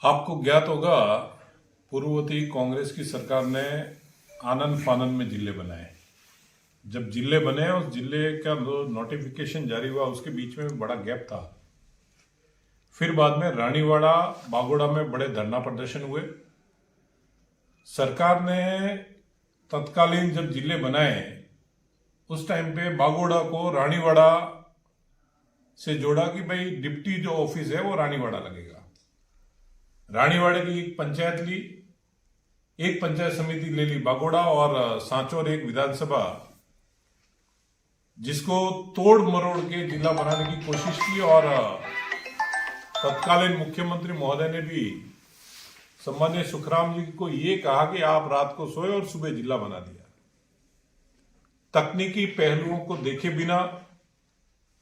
आपको ज्ञात होगा, पूर्ववर्ती कांग्रेस की सरकार ने आनन फानन में जिले बनाए। जब जिले बने, उस जिले का जो नोटिफिकेशन जारी हुआ उसके बीच में बड़ा गैप था। फिर बाद में रानीवाड़ा, बागोड़ा में बड़े धरना प्रदर्शन हुए। सरकार ने तत्कालीन जब जिले बनाए, उस टाइम पे बागोड़ा को रानीवाड़ा से जोड़ा कि भाई डिप्टी जो ऑफिस है वो रानीवाड़ा लगेगा। रानीवाड़े की एक पंचायत ली, एक पंचायत समिति ले ली बागोड़ा, और सांचौर एक विधानसभा, जिसको तोड़ मरोड़ के जिला बनाने की कोशिश की। और तत्कालीन मुख्यमंत्री महोदय ने भी सम्मान्य सुखराम जी को ये कहा कि आप रात को सोए और सुबह जिला बना दिया। तकनीकी पहलुओं को देखे बिना,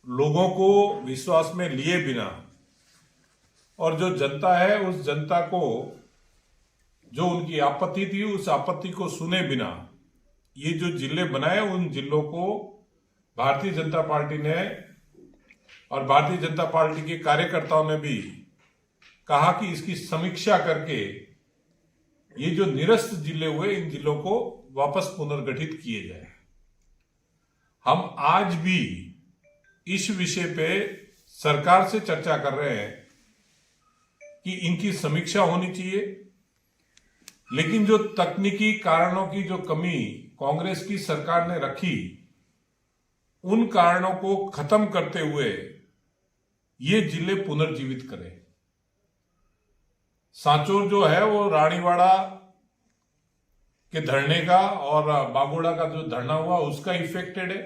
लोगों को विश्वास में लिए बिना, और जो जनता है उस जनता को जो उनकी आपत्ति थी उस आपत्ति को सुने बिना ये जो जिले बनाए, उन जिलों को भारतीय जनता पार्टी ने और भारतीय जनता पार्टी के कार्यकर्ताओं ने भी कहा कि इसकी समीक्षा करके ये जो निरस्त जिले हुए, इन जिलों को वापस पुनर्गठित किए जाए। हम आज भी इस विषय पे सरकार से चर्चा कर रहे हैं कि इनकी समीक्षा होनी चाहिए, लेकिन जो तकनीकी कारणों की जो कमी कांग्रेस की सरकार ने रखी, उन कारणों को खत्म करते हुए ये जिले पुनर्जीवित करें। सांचौर जो है वो रानीवाड़ा के धरने का और बागोड़ा का जो धरना हुआ उसका इफेक्टेड है।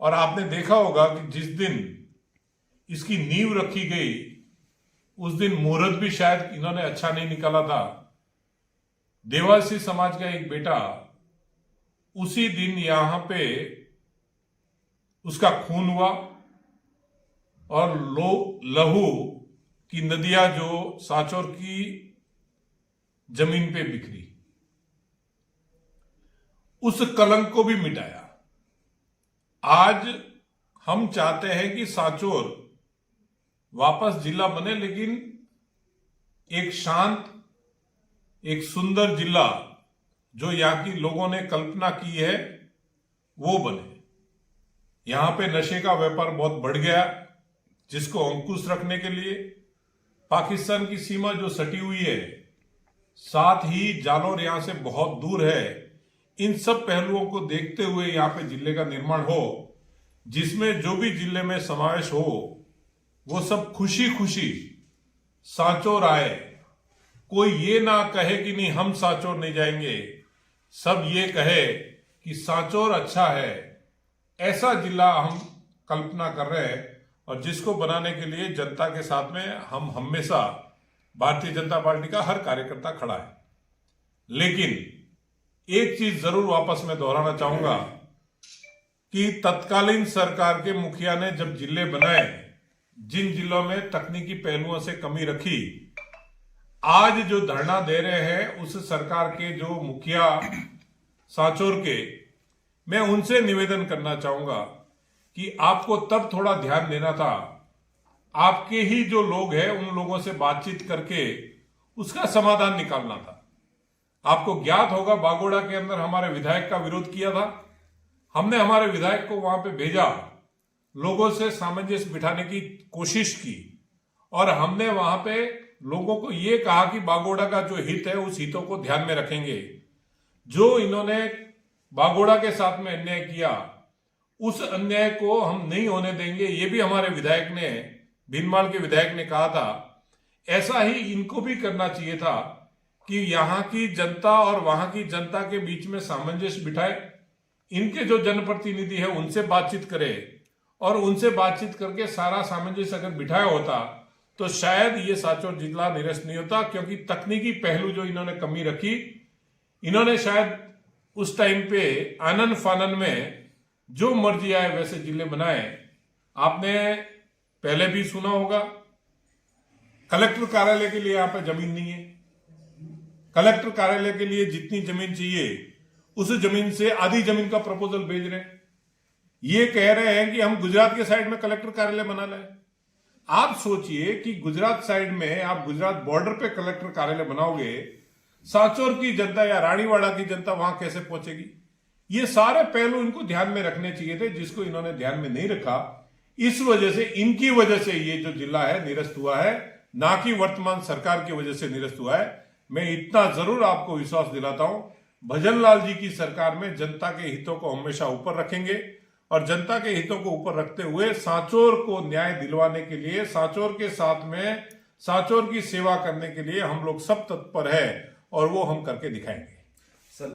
और आपने देखा होगा कि जिस दिन इसकी नींव रखी गई उस दिन मुहूर्त भी शायद इन्होंने अच्छा नहीं निकाला था। देवासी समाज का एक बेटा उसी दिन यहां पे उसका खून हुआ और लहू की नदियां जो सांचौर की जमीन पे बिखरी, उस कलंक को भी मिटाया। आज हम चाहते हैं कि सांचौर वापस जिला बने, लेकिन एक शांत, एक सुंदर जिला जो यहां की लोगों ने कल्पना की है वो बने। यहां पे नशे का व्यापार बहुत बढ़ गया, जिसको अंकुश रखने के लिए पाकिस्तान की सीमा जो सटी हुई है, साथ ही जालौर यहां से बहुत दूर है। इन सब पहलुओं को देखते हुए यहां पे जिले का निर्माण हो, जिसमें जो भी जिले में समावेश हो वो सब खुशी खुशी सांचौर आए। कोई ये ना कहे कि नहीं हम सांचौर नहीं जाएंगे, सब ये कहे कि सांचौर अच्छा है। ऐसा जिला हम कल्पना कर रहे हैं, और जिसको बनाने के लिए जनता के साथ में हम हमेशा, भारतीय जनता पार्टी का हर कार्यकर्ता खड़ा है। लेकिन एक चीज जरूर वापस मैं दोहराना चाहूंगा कि तत्कालीन सरकार के मुखिया ने जब जिले बनाए, जिन जिलों में तकनीकी पहलुओं से कमी रखी, आज जो धरना दे रहे हैं उस सरकार के जो मुखिया सांचौर के, मैं उनसे निवेदन करना चाहूंगा कि आपको तब थोड़ा ध्यान देना था। आपके ही जो लोग हैं उन लोगों से बातचीत करके उसका समाधान निकालना था। आपको ज्ञात होगा, बागोड़ा के अंदर हमारे विधायक का विरोध किया था। हमने हमारे विधायक को वहां पे भेजा, लोगों से सामंजस्य बिठाने की कोशिश की, और हमने वहां पे लोगों को ये कहा कि बागोड़ा का जो हित है उस हितों को ध्यान में रखेंगे। जो इन्होंने बागोड़ा के साथ में अन्याय किया, उस अन्याय को हम नहीं होने देंगे, ये भी हमारे विधायक ने, भीनमाल के विधायक ने कहा था। ऐसा ही इनको भी करना चाहिए था कि यहां की जनता और वहां की जनता के बीच में सामंजस्य बिठाए। इनके जो जनप्रतिनिधि है उनसे बातचीत करे, और उनसे बातचीत करके सारा सामंजस्य अगर बिठाया होता तो शायद ये सांचौर जिला निरस्त नहीं होता। क्योंकि तकनीकी पहलू जो इन्होंने कमी रखी, इन्होंने शायद उस टाइम पे आनन फानन में जो मर्जी आए वैसे जिले बनाए। आपने पहले भी सुना होगा, कलेक्टर कार्यालय के लिए यहां पे जमीन नहीं है। कलेक्टर कार्यालय के लिए जितनी जमीन चाहिए उस जमीन से आधी जमीन का प्रपोजल भेज रहे हैं। ये कह रहे हैं कि हम गुजरात के साइड में कलेक्टर कार्यालय बना लें। आप सोचिए कि गुजरात साइड में आप गुजरात बॉर्डर पे कलेक्टर कार्यालय बनाओगे, सांचौर की जनता या रानीवाड़ा की जनता वहां कैसे पहुंचेगी? ये सारे पहलू इनको ध्यान में रखने चाहिए थे, जिसको इन्होंने ध्यान में नहीं रखा। इस वजह से, इनकी वजह से ये जो जिला है निरस्त हुआ है, ना कि वर्तमान सरकार की वजह से निरस्त हुआ है। मैं इतना जरूर आपको विश्वास दिलाता हूं, भजनलाल जी की सरकार में जनता के हितों को हमेशा ऊपर रखेंगे और जनता के हितों को ऊपर रखते हुए सांचौर को न्याय दिलवाने के लिए, सांचौर के साथ में सांचौर की सेवा करने के लिए हम लोग सब तत्पर है और वो हम करके दिखाएंगे।